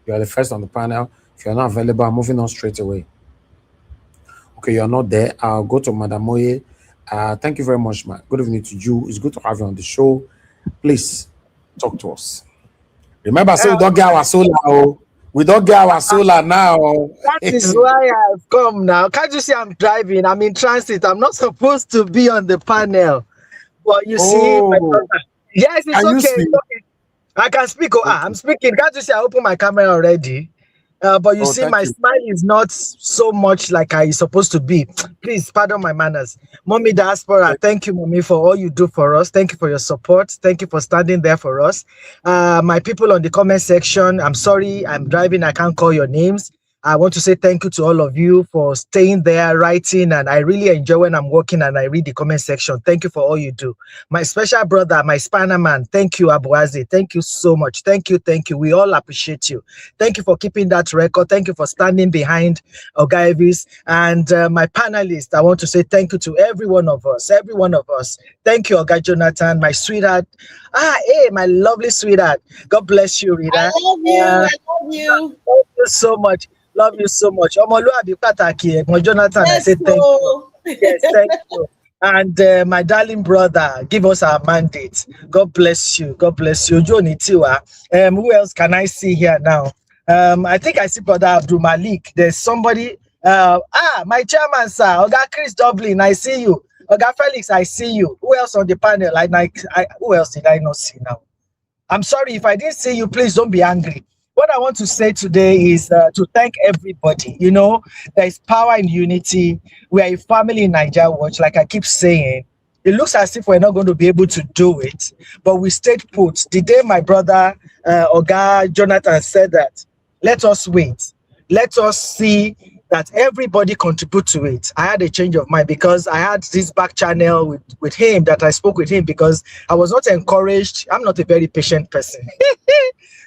You are the first on the panel. If you're not available, I'm moving on straight away. Okay, you're not there. I'll go to Madam Moye. Thank you very much, man. Good evening to you. It's good to have you on the show. Please talk to us. Remember, so we don't get our solar. Oh. We don't get our solar now. Oh. That is why I've come now. Can't you see I'm driving? I'm in transit. I'm not supposed to be on the panel. But you see, my Oh, brother. Yes, it's can you okay. see? It's okay. I can speak. Oh, Okay. I'm speaking. Can't you see I open my camera already? But you Oh, see, thank my you. smile is not so much like I supposed to be. Please pardon my manners. Mommy Diaspora, Thank thank you, Mommy, for all you do for us. Thank you for your support. Thank you for standing there for us. My people on the comment section, I'm sorry, I'm driving. I can't call your names. I want to say thank you to all of you for staying there, writing, and I really enjoy when I'm working and I read the comment section. Thank you for all you do. My special brother, my spanner man, thank you, Abuazi. Thank you so much. Thank you, thank you. We all appreciate you. Thank you for keeping that record. Thank you for standing behind Ogaivis. And my panelists, I want to say thank you to every one of us, every one of us. Thank you, Oga Jonathan, my sweetheart. Hey, my lovely sweetheart. God bless you, I Rita. love you. I love you. Thank you so much. Love you so much. Ọmọlúàbí pàtàkì ẹ̀gbọ́n Jonathan, I say Yes, thank you. so Yes, thank you. And my darling brother, give us our mandate. God bless you. God bless you. Ojú òní tì wá. Who else can I see here now? I think I see Brother Abdul Malik. There's somebody. My chairman, sir. Oga Chris Dublin, I see you. Oga Felix, I see you. Who else on the panel? Who else did I not see now? I'm sorry if I didn't see you. Please don't be angry. What I want to say today is to thank everybody. You know, there is power in unity. We are a family in Nigeria Watch, like I keep saying. It looks as if we're not going to be able to do it, but we stayed put. The day my brother Oga Jonathan said that, let us wait. Let us see that everybody contribute to it. I had a change of mind because I had this back channel with him that I spoke with him because I was not encouraged. I'm not a very patient person.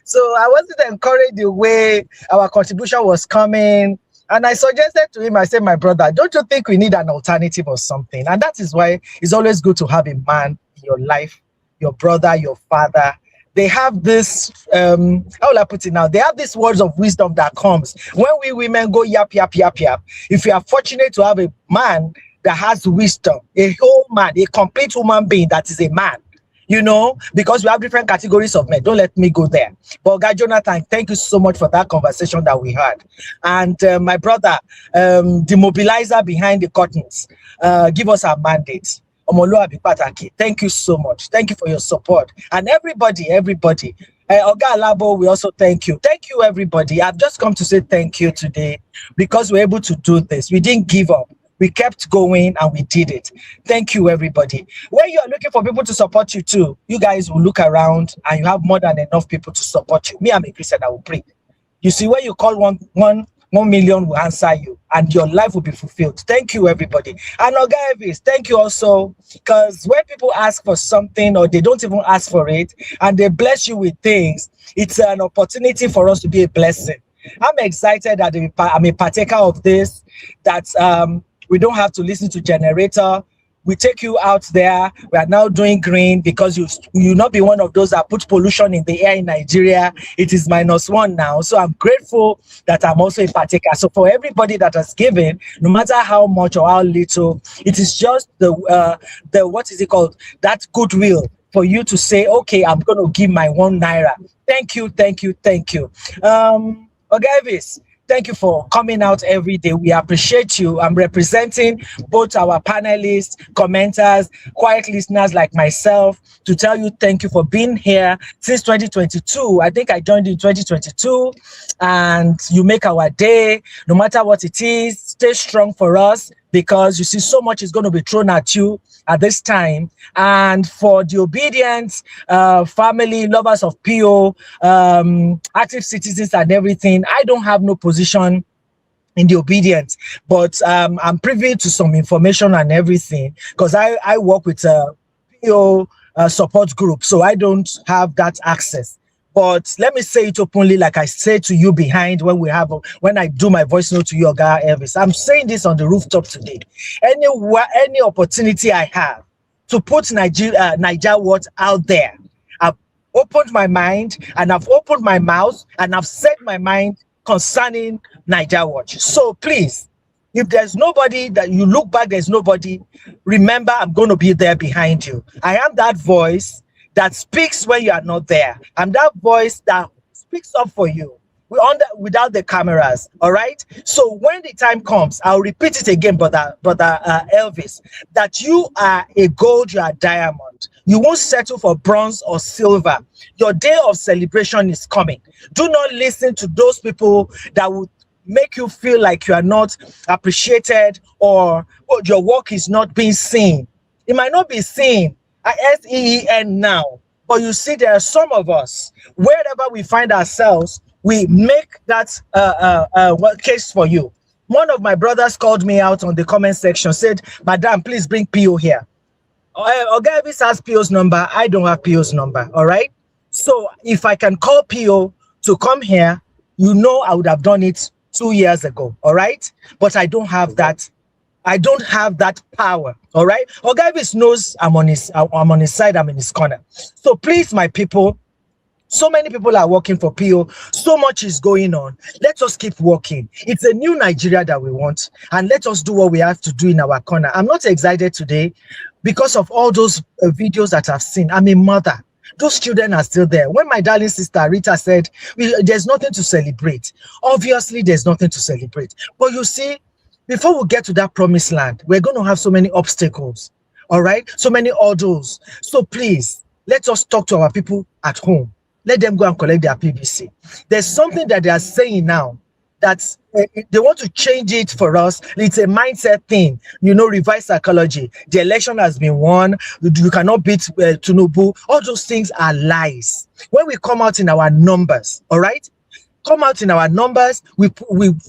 So I wasn't encouraged the way our contribution was coming. And I suggested to him, I said, my brother, don't you think we need an alternative or something? And that is why it's always good to have a man in your life, your brother, your father. They have this, how will I put it now? They have these words of wisdom that comes when we women go yap, yap, yap, yap. If you are fortunate to have a man that has wisdom, a whole man, a complete human being that is a man, you know, because we have different categories of men. Don't let me go there. But Guy Jonathan, thank you so much for that conversation that we had. And my brother, the mobilizer behind the curtains, give us our mandate. Omoluabi Pataki, thank you so much. Thank you for your support. And everybody. Oga Alabo, we also thank you. Thank you, everybody. I've just come to say thank you today because we're able to do this. We didn't give up. We kept going and we did it. Thank you, everybody. When you are looking for people to support you too, you guys will look around and you have more than enough people to support you. Me, I'm a Christian, I will pray. You see, when you call 1 million will answer you and your life will be fulfilled. Thank you, everybody. And Oga Evis, thank you also, because when people ask for something or they don't even ask for it and they bless you with things, it's an opportunity for us to be a blessing. I'm excited that I'm a partaker of this, that we don't have to listen to generator. We take you out there. We are now doing green because you not be one of those that put pollution in the air in Nigeria. It is -1 now. So I'm grateful that I'm also a partaker. So for everybody that has given, no matter how much or how little, it is just the what is it called? That goodwill for you to say, okay, I'm going to give my 1 naira. Thank you, thank you, thank you. Ogavis, thank you for coming out every day. We appreciate you. I'm representing both our panelists, commenters, quiet listeners like myself to tell you thank you for being here since 2022. I think I joined in 2022 and you make our day. No matter what it is, stay strong for us because you see so much is going to be thrown at you at this time. And for the obedient family, lovers of PO, active citizens and everything, I don't have no position in the obedience, but I'm privy to some information and everything because I work with a PO support group, so I don't have that access. But let me say it openly, like I say to you behind when I do my voice note to you, Oga Elvis. I'm saying this on the rooftop today. Any opportunity I have to put Nigeria Watch out there, opened my mind and I've opened my mouth and I've said my mind concerning Niger Watch. So please, if there's nobody that you look back, there's nobody, remember, I'm going to be there behind you. I am that voice that speaks when you are not there. I'm that voice that speaks up for you. Without the cameras, all right? So when the time comes, I'll repeat it again, brother Elvis, that you are a gold, you are a diamond. You won't settle for bronze or silver. Your day of celebration is coming. Do not listen to those people that would make you feel like you are not appreciated or your work is not being seen. It might not be seen at SEEN now, but you see, there are some of us, wherever we find ourselves, we make that case for you. One of my brothers called me out on the comment section, said, Madam, please bring PO here. Ogavis has PO's number. I don't have PO's number. All right. So if I can call PO to come here, you know I would have done it 2 years ago. All right. But I don't have that. I don't have that power. All right. Ogavis knows I'm on his side. I'm in his corner. So please, my people, so many people are working for PO. So much is going on. Let us keep working. It's a new Nigeria that we want. And let us do what we have to do in our corner. I'm not excited today because of all those videos that I've seen. I'm a mother. Those children are still there. When my darling sister Rita said, there's nothing to celebrate. Obviously, there's nothing to celebrate. But you see, before we get to that promised land, we're going to have so many obstacles. All right? So many hurdles. So please, let us talk to our people at home. Let them go and collect their PVC. There's something that they are saying now that they want to change it for us. It's a mindset thing, reverse psychology. The election has been won. You cannot beat Tinubu. All those things are lies. When we come out in our numbers, all right? Come out in our numbers, we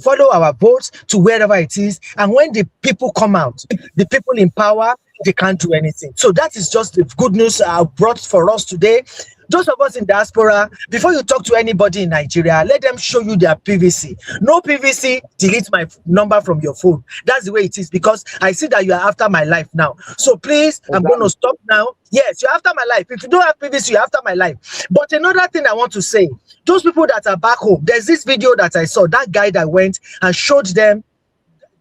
follow our votes to wherever it is. And when the people come out, the people in power, they can't do anything. So that is just the good news I brought for us today. Those of us in diaspora, before you talk to anybody in Nigeria, let them show you their PVC. No PVC, delete my number from your phone. That's the way it is, because I see that you are after my life now. So please, I'm going to stop now. Yes, you're after my life. If you don't have PVC, you're after my life. But another thing I want to say, those people that are back home, there's this video that I saw, that guy that went and showed them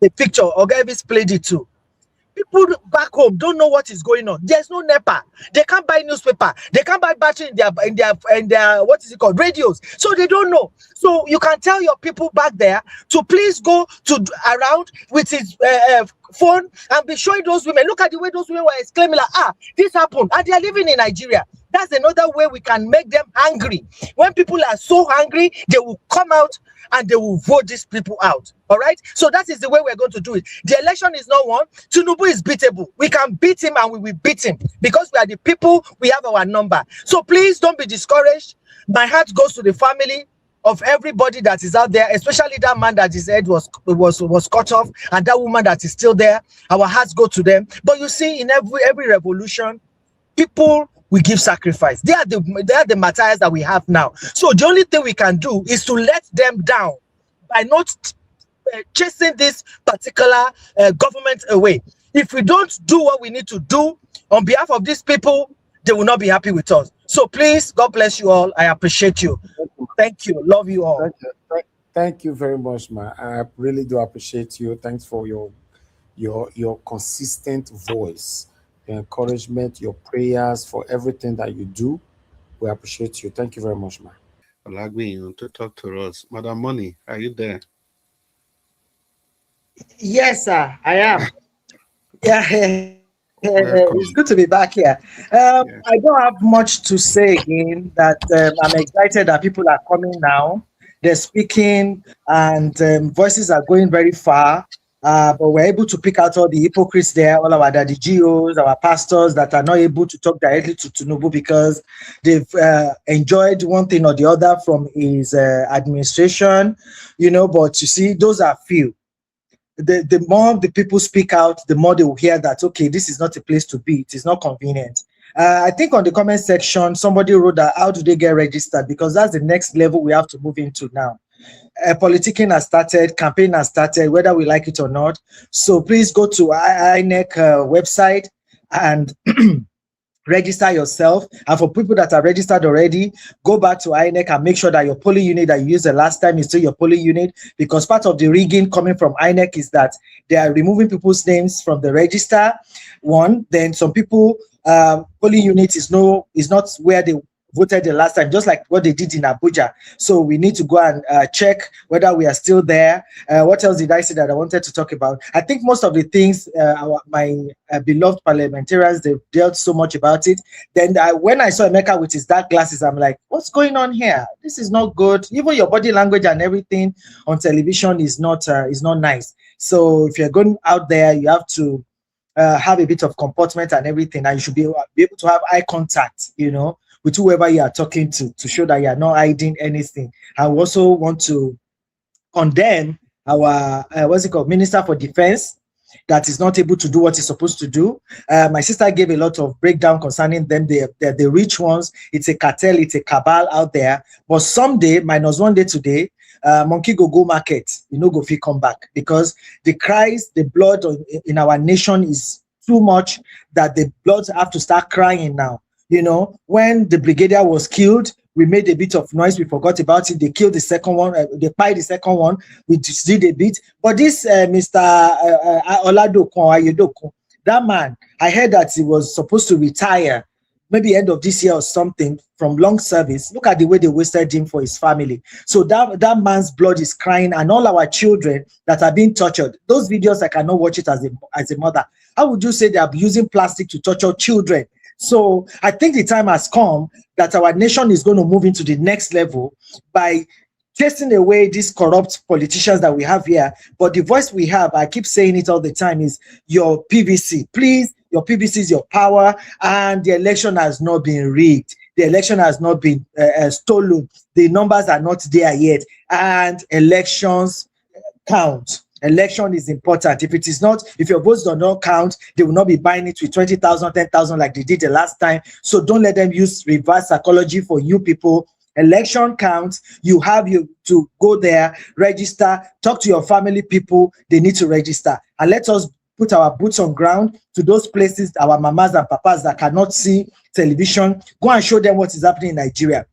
the picture. Ogavis played it too. People back home don't know what is going on. There's no NEPA. They can't buy newspaper. They can't buy battery in their what is it called, radios. So they don't know. So you can tell your people back there to please go to around with his phone and be showing those women. Look at the way those women were exclaiming like, this happened, and they are living in Nigeria. That's another way we can make them angry. When people are so angry, they will come out and they will vote these people out. All right. So that is the way we're going to do it. The election is not won. Tinubu is beatable. We can beat him and we will beat him because we are the people. We have our number. So please don't be discouraged. My heart goes to the family of everybody that is out there, especially that man that his head was cut off, and that woman that is still there. Our hearts go to them. But you see, in every revolution, people we give sacrifice. They are the martyrs that we have now. So the only thing we can do is to let them down by not chasing this particular government away. If we don't do what we need to do on behalf of these people, they will not be happy with us. So please, God bless you all. I appreciate you. Thank you. Love you all. Thank you very much, ma. I really do appreciate you. Thanks for your consistent voice, your encouragement, your prayers, for everything that you do. We appreciate you. Thank you very much, ma. Olagbiyan, to talk to us. Madam Money, are you there? Yes, sir, I am. Yeah. It's good to be back here. I don't have much to say again. That I'm excited that people are coming now. They're speaking and voices are going very far. But we're able to pick out all the hypocrites there, all our daddy GOs, our pastors that are not able to talk directly to Tinubu because they've enjoyed one thing or the other from his administration, but you see, those are few. The more the people speak out, the more they will hear that, okay, this is not a place to be. It is not convenient. I think on the comment section, somebody wrote that, how do they get registered? Because that's the next level we have to move into now. Politicking has started, campaign has started, whether we like it or not. So please go to INEC website and register yourself. And for people that are registered already, go back to INEC and make sure that your polling unit that you used the last time is still your polling unit, because part of the rigging coming from INEC is that they are removing people's names from the register. One, then some people polling unit is not where they voted the last time, just like what they did in Abuja. So we need to go and check whether we are still there. What else did I say that I wanted to talk about? I think most of the things my beloved parliamentarians, they've dealt so much about it. Then when I saw Emeka with his dark glasses, I'm like, what's going on here? This is not good. Even your body language and everything on television is not nice. So if you're going out there, you have to have a bit of comportment and everything, and you should be able to have eye contact, with whoever you are talking to show that you are not hiding anything. I also want to condemn our Minister for Defense, that is not able to do what he's supposed to do. My sister gave a lot of breakdown concerning them. They're the rich ones. It's a cartel, it's a cabal out there. But someday, minus one day today, monkey go market, go fit come back, because the blood in our nation is too much that the blood have to start crying now. When the brigadier was killed, we made a bit of noise. We forgot about it. They killed the second one. They pied the second one. We did a bit. But this Mr. Olagbiyan, that man, I heard that he was supposed to retire maybe end of this year or something from long service. Look at the way they wasted him for his family. So that man's blood is crying, and all our children that are being tortured. Those videos, I cannot watch it as a mother. How would you say they are using plastic to torture children? So I think the time has come that our nation is going to move into the next level by chasing away these corrupt politicians that we have here. But the voice we have, I keep saying it all the time, is your PVC. Please, your PVC is your power, and the election has not been rigged. The election has not been stolen. The numbers are not there yet, and elections count. Election is important. If your votes do not count, they will not be buying it with 20,000, 10,000 like they did the last time. So don't let them use reverse psychology for you people. Election counts. You have to go there, register, talk to your family people. They need to register. And let us put our boots on ground to those places, our mamas and papas that cannot see television. Go and show them what is happening in Nigeria.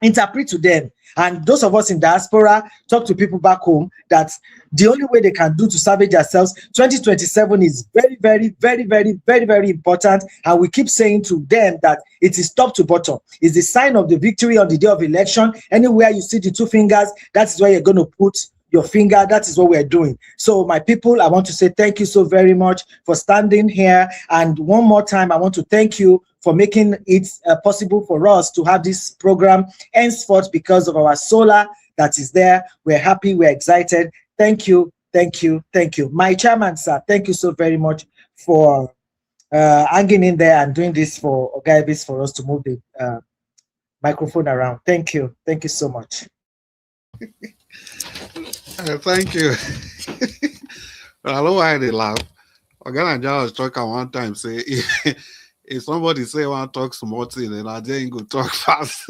Interpret to them. And those of us in diaspora, talk to people back home that the only way they can do to salvage themselves, 2027 is very, very, very, very, very, very important. And we keep saying to them that it is top to bottom. It's the sign of the victory on the day of election. Anywhere you see the two fingers, that is where you're going to put your finger. That is what we're doing. So my people, I want to say thank you so very much for standing here. And one more time, I want to thank you for making it possible for us to have this program henceforth because of our solar that is there. We're happy, we're excited. Thank you, thank you, thank you. My chairman, sir, thank you so very much for hanging in there and doing this for Ogaibis for us to move the microphone around. Thank you so much. Thank you. I don't know why they laugh. Oganaja was talking one time, say, if somebody say want to talk small thing, then I just go talk fast.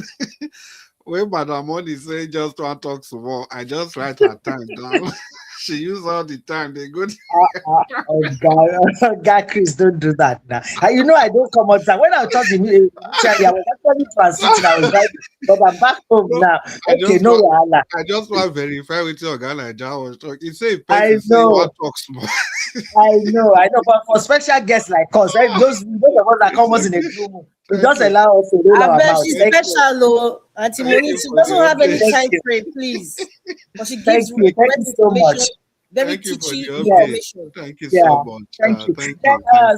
When Madam Money say just want to talk small, I just write her time down. She use all the time. They go. God, Chris, don't do that now. I don't come on time. When I was talking, I was actually transiting. I was like, but I'm back home now. Okay, I just want to verify with you, Oganaja was talking. He say, I know. Want to talk small. I know. But for special guests like us, right, those of us that come us in a room, we just allow us to roll our mouth. She's special, though. Auntie Monique, she doesn't have any time frame, please. But she gives you so much. Very teachy information. Thank you so much. Thank you.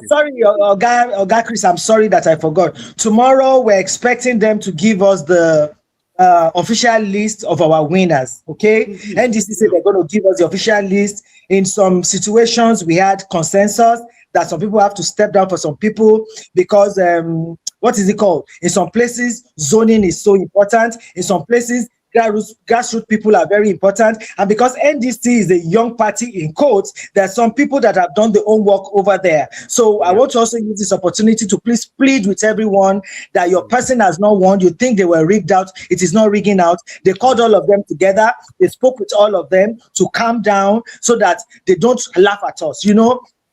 Sorry, Oga Chris, I'm sorry that I forgot. Tomorrow, we're expecting them to give us the official list of our winners. Okay, NDC said they're going to give us the official list. In some situations, we had consensus that some people have to step down for some people because what is it called? In some places, zoning is so important. In some places, grassroots people are very important. And because NDC is a young party in quotes, there are some people that have done their own work over there. So I want to also use this opportunity to please plead with everyone that your person has not won. You think they were rigged out. It is not rigging out. They called all of them together. They spoke with all of them to calm down so that they don't laugh at us.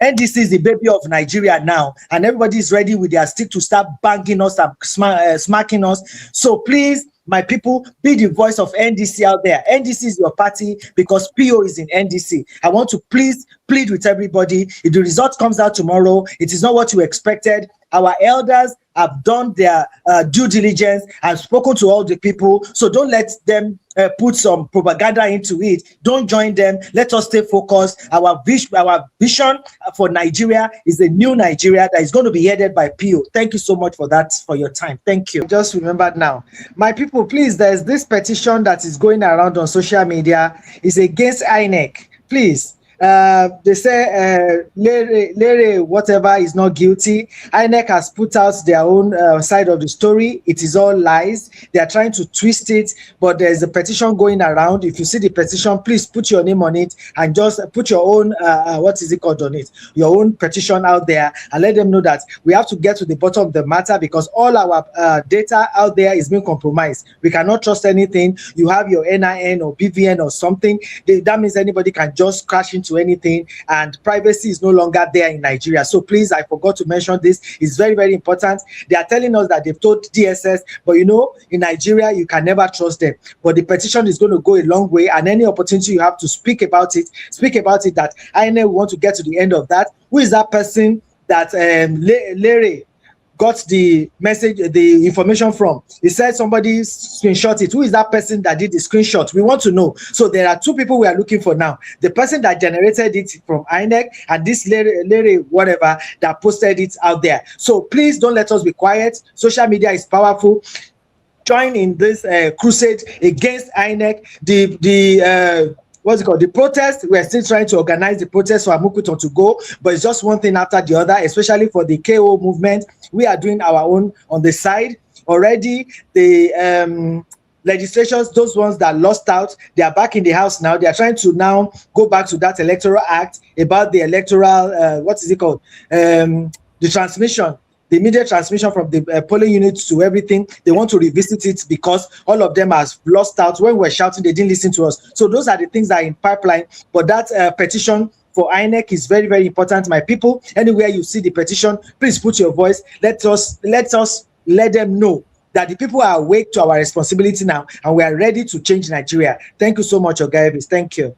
NDC is the baby of Nigeria now, and everybody is ready with their stick to start banging us and smacking us. So please, my people, be the voice of NDC out there. NDC is your party because PO is in NDC. I want to please plead with everybody. If the result comes out tomorrow, it is not what you expected. Our elders have done their due diligence and spoken to all the people. So don't let them put some propaganda into it. Don't join them. Let us stay focused. Our vision for Nigeria is a new Nigeria that is going to be headed by PO. Thank you so much for that, for your time. Thank you. Just remember now, my people, please, there's this petition that is going around on social media. It's against INEC. Please. They say Lere whatever is not guilty. INEC has put out their own side of the story. It is all lies. They are trying to twist it, but there's a petition going around. If you see the petition, please put your name on it and just put your own what is it called on it, your own petition out there, and let them know that we have to get to the bottom of the matter, because all our data out there is being compromised. We cannot trust anything. You have your NIN or BVN or something, that means anybody can just crash into anything, and privacy is no longer there in Nigeria. So please, I forgot to mention this. It's very, very important. They are telling us that they've told DSS, but you know, in Nigeria, you can never trust them. But the petition is going to go a long way, and any opportunity you have to speak about it, that I know we want to get to the end of that. Who is that person that Larry got the message, the information from? He said somebody screenshot it. Who is that person that did the screenshot? We want to know. So there are two people we are looking for now: the person that generated it from INEC, and this Larry whatever that posted it out there. So please don't let us be quiet. Social media is powerful. Join in this crusade against INEC. What's it called? The protest. We're still trying to organize the protest for Amukuton to go, but it's just one thing after the other, especially for the KO movement. We are doing our own on the side already. The legislations, those ones that lost out, they are back in the house now. They are trying to now go back to that electoral act about the electoral, what is it called? The transmission. The immediate transmission from the polling units to everything. They want to revisit it because all of them has lost out. When we're shouting, they didn't listen to us. So those are the things that are in pipeline. But that petition for INEC is very, very important, my people. Anywhere you see the petition, please put your voice. Let us let them know that the people are awake to our responsibility now, and we are ready to change Nigeria. Thank you so much, Oga Evis. Thank you.